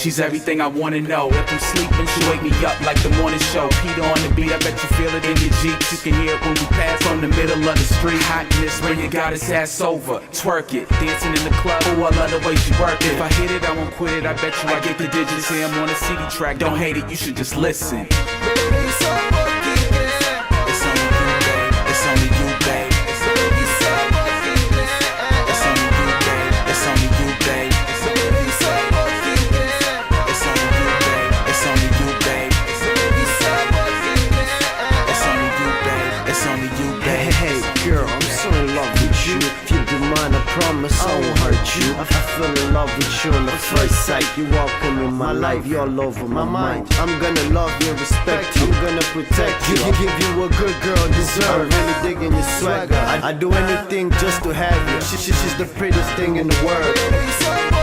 She's everything I wanna know. If I'm sleeping, she wake me up like the morning show. Peter on the beat, I bet you feel it in your Jeeps. You can hear it when we pass from the middle of the street. Hotness when you got his ass over. Twerk it, dancing in the club. Oh, I love the way she work it. If I hit it, I won't quit it. I bet you I get the digits. See, I'm on a CD track. Don't hate it, you should just listen. Baby, so lucky, yeah. It's only you, babe. It's only you, babe. Baby, so lucky, yeah. It's only you, babe. It's only you, babe. Baby, so lucky, yeah. It's only you, babe. It's only you, babe. Baby, so lucky, yeah. It's only you, babe. It's only you, babe. Hey girl, I'm so in love with you. If you be mine, I promise I won't hurt you. I fell in love with you on the first sight. You walking in my life, you're all over my mind. I'm gonna love you and respect you. I'm gonna protect you. Give you a good girl deserve. I'm really digging your swagger. I do anything just to have you. She's the prettiest thing in the world. Baby, so